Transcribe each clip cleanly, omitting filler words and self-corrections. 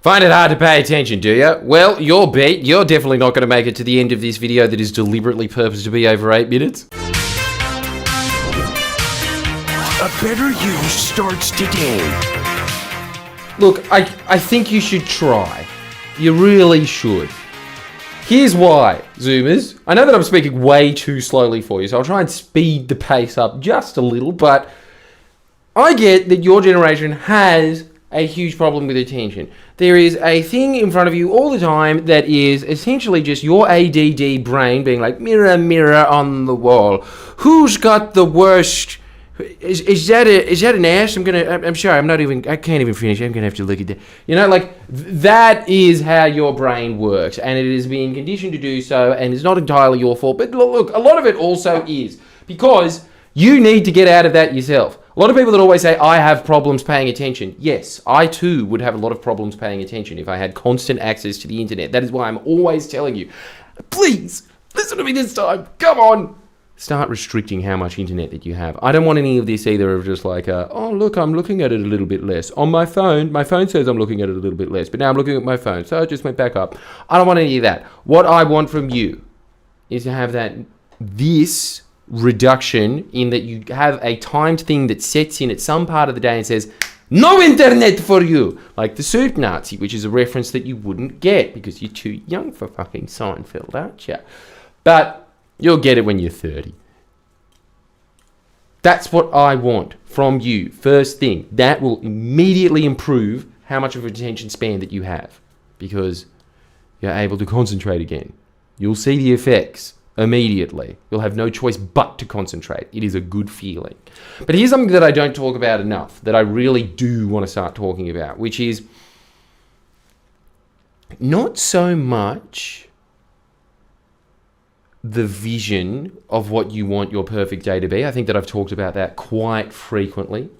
Find it hard to pay attention, do you? Well, you're beat. You're definitely not going to make it to the end of this video that is deliberately purposed to be over 8 minutes. A better you starts today. Look, I think you should try. You really should. Here's why, Zoomers. I know that I'm speaking way too slowly for you, so I'll try and speed the pace up just a little, but I get that your generation has a huge problem with attention. There is a thing in front of you all the time that is essentially just your ADD brain being like, mirror, mirror on the wall. Who's got the worst? Is that an ass? I'm sorry, I can't even finish. I'm gonna have to look at that. You know, like, that is how your brain works, and it is being conditioned to do so, and it's not entirely your fault. But look, a lot of it also is because you need to get out of that yourself. A lot of people that always say, I have problems paying attention. Yes, I too would have a lot of problems paying attention if I had constant access to the internet. That is why I'm always telling you, please, listen to me this time. Come on. Start restricting how much internet that you have. I don't want any of this either of just like, oh, look, I'm looking at it a little bit less. On my phone says I'm looking at it a little bit less, but now I'm looking at my phone, so it just went back up. I don't want any of that. What I want from you is to have this reduction in that you have a timed thing that sets in at some part of the day and says, no internet for you. Like the Soup Nazi, which is a reference that you wouldn't get because you're too young for fucking Seinfeld, aren't you? But you'll get it when you're 30. That's what I want from you. First thing, that will immediately improve how much of an attention span that you have because you're able to concentrate again. You'll see the effects immediately. You'll have no choice but to concentrate. It is a good feeling. But here's something that I don't talk about enough, that I really do want to start talking about, which is not so much the vision of what you want your perfect day to be. I think that I've talked about that quite frequently.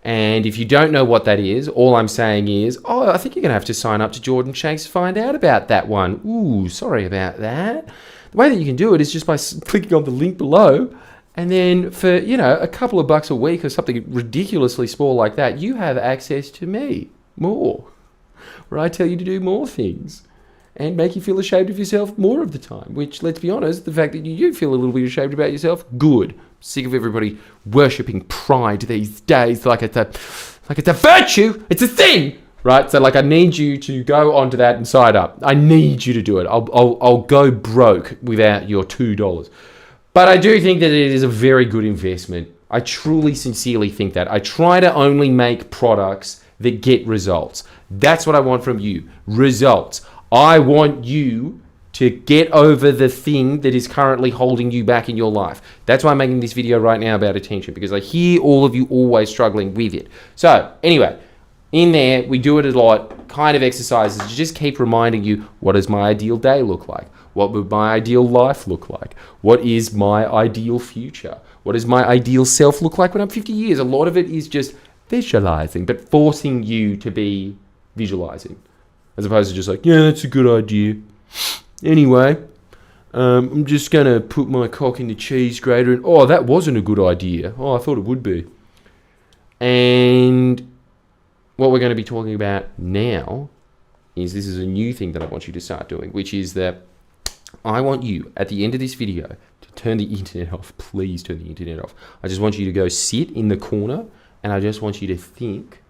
And if you don't know what that is, all I'm saying is, I think you're going to have to sign up to Jordan Shanks to find out about that one. Ooh, sorry about that. The way that you can do it is just by clicking on the link below. And then for, a couple of bucks a week or something ridiculously small like that, you have access to me more, where I tell you to do more things and make you feel ashamed of yourself more of the time, which, let's be honest, the fact that you do feel a little bit ashamed about yourself, good. I'm sick of everybody worshipping pride these days like it's a virtue, it's a thing, right? So, I need you to go onto that and sign up. I need you to do it. I'll go broke without your $2. But I do think that it is a very good investment. I truly, sincerely think that. I try to only make products that get results. That's what I want from you, results. I want you to get over the thing that is currently holding you back in your life. That's why I'm making this video right now about attention, because I hear all of you always struggling with it. So, anyway, in there, we do it a lot, kind of exercises to just keep reminding you, what does my ideal day look like? What would my ideal life look like? What is my ideal future? What does my ideal self look like when I'm 50 years? A lot of it is just visualizing, but forcing you to be visualizing. As opposed to just like, yeah, that's a good idea. Anyway, I'm just going to put my cock in the cheese grater and, oh, that wasn't a good idea. Oh, I thought it would be. And what we're going to be talking about now is this is a new thing that I want you to start doing, which is that I want you, at the end of this video, to turn the internet off. Please turn the internet off. I just want you to go sit in the corner and I just want you to think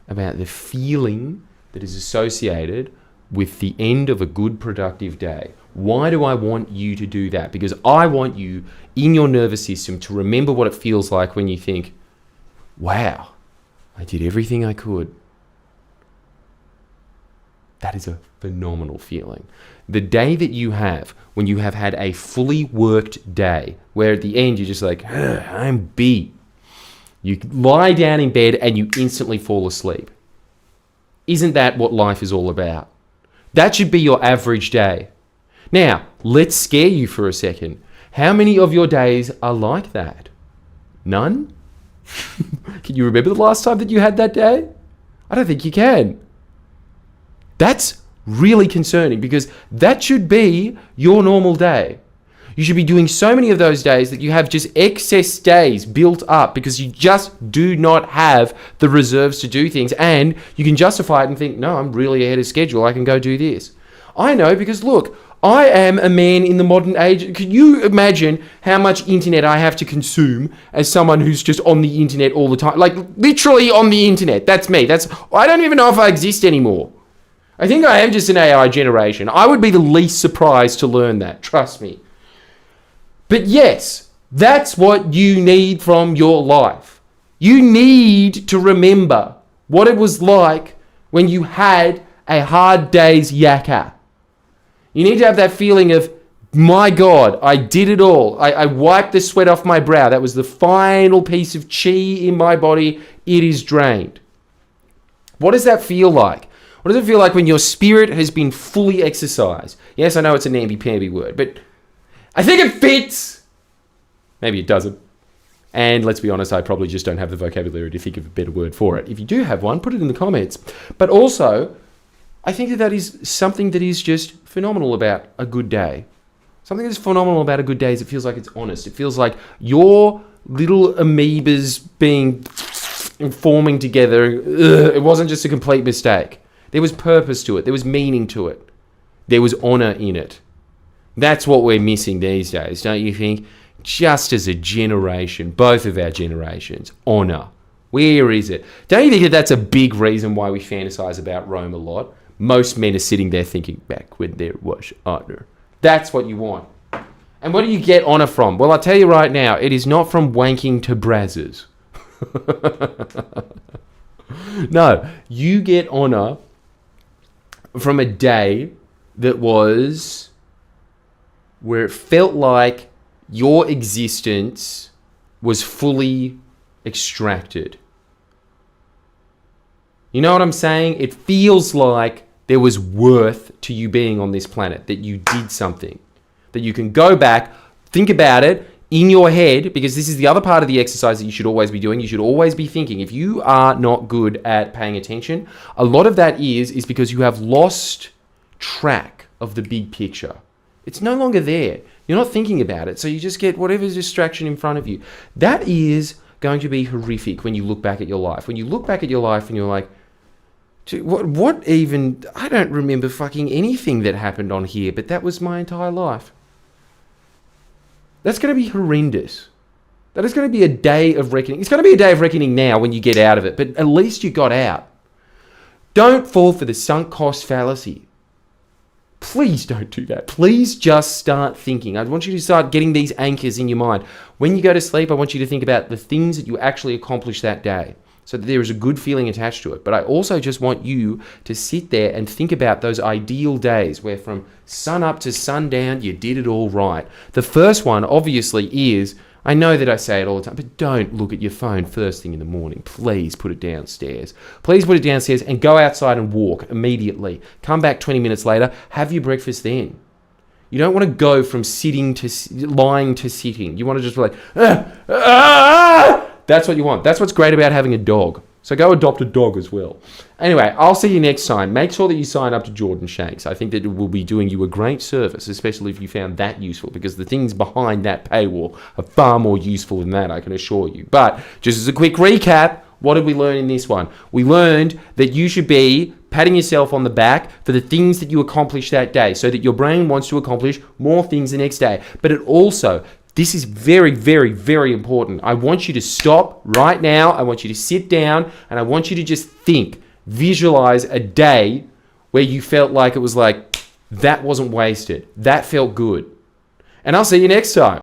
about the feeling that is associated with the end of a good, productive day. Why do I want you to do that? Because I want you, in your nervous system, to remember what it feels like when you think, wow, I did everything I could. That is a phenomenal feeling. The day that you have, when you have had a fully worked day, where at the end you're just like, I'm beat. You lie down in bed and you instantly fall asleep. Isn't that what life is all about? That should be your average day. Now, let's scare you for a second. How many of your days are like that? None? Can you remember the last time that you had that day? I don't think you can. That's really concerning because that should be your normal day. You should be doing so many of those days that you have just excess days built up because you just do not have the reserves to do things. And you can justify it and think, no, I'm really ahead of schedule. I can go do this. I know because look, I am a man in the modern age. Can you imagine how much internet I have to consume as someone who's just on the internet all the time? Like literally on the internet. That's me. I don't even know if I exist anymore. I think I am just an AI generation. I would be the least surprised to learn that. Trust me. But yes, that's what you need from your life. You need to remember what it was like when you had a hard day's yakka. You need to have that feeling of, my God, I did it all. I wiped the sweat off my brow. That was the final piece of chi in my body. It is drained. What does that feel like? What does it feel like when your spirit has been fully exercised? Yes, I know it's a namby-pamby word, but I think it fits. Maybe it doesn't. And let's be honest, I probably just don't have the vocabulary to think of a better word for it. If you do have one, put it in the comments. But also, I think that is something that is just phenomenal about a good day. Something that's phenomenal about a good day is it feels like it's honest. It feels like your little amoebas forming together. It wasn't just a complete mistake. There was purpose to it. There was meaning to it. There was honor in it. That's what we're missing these days, don't you think? Just as a generation, both of our generations, honor. Where is it? Don't you think that that's a big reason why we fantasize about Rome a lot? Most men are sitting there thinking, back when there was honor. That's what you want. And where do you get honor from? Well, I'll tell you right now, it is not from wanking to brazzers. No, you get honor from a day that was where it felt like your existence was fully extracted. You know what I'm saying? It feels like there was worth to you being on this planet, that you did something, that you can go back, think about it in your head, because this is the other part of the exercise that you should always be doing. You should always be thinking. If you are not good at paying attention, a lot of that is because you have lost track of the big picture. It's no longer there. You're not thinking about it, so you just get whatever distraction in front of you. That is going to be horrific when you look back at your life. When you look back at your life and you're like, what even, I don't remember fucking anything that happened on here, but that was my entire life. That's going to be horrendous. That is going to be a day of reckoning. It's going to be a day of reckoning now when you get out of it, but at least you got out. Don't fall for the sunk cost fallacy. Please don't do that. Please just start thinking. I want you to start getting these anchors in your mind. When you go to sleep, I want you to think about the things that you actually accomplished that day, so that there is a good feeling attached to it. But I also just want you to sit there and think about those ideal days where from sun up to sundown, you did it all right. The first one, obviously, is, I know that I say it all the time, but don't look at your phone first thing in the morning. Please put it downstairs. Please put it downstairs and go outside and walk immediately. Come back 20 minutes later, have your breakfast then. You don't want to go from sitting to lying to sitting. You want to just be like, That's what you want. That's what's great about having a dog. So go adopt a dog as well. Anyway, I'll see you next time. Make sure that you sign up to Jordan Shanks. I think that it will be doing you a great service, especially if you found that useful, because the things behind that paywall are far more useful than that, I can assure you. But just as a quick recap, what did we learn in this one? We learned that you should be patting yourself on the back for the things that you accomplished that day, so that your brain wants to accomplish more things the next day. But it also, this is very, very, very important. I want you to stop right now. I want you to sit down and I want you to just think, visualize a day where you felt like it was like, that wasn't wasted. That felt good. And I'll see you next time.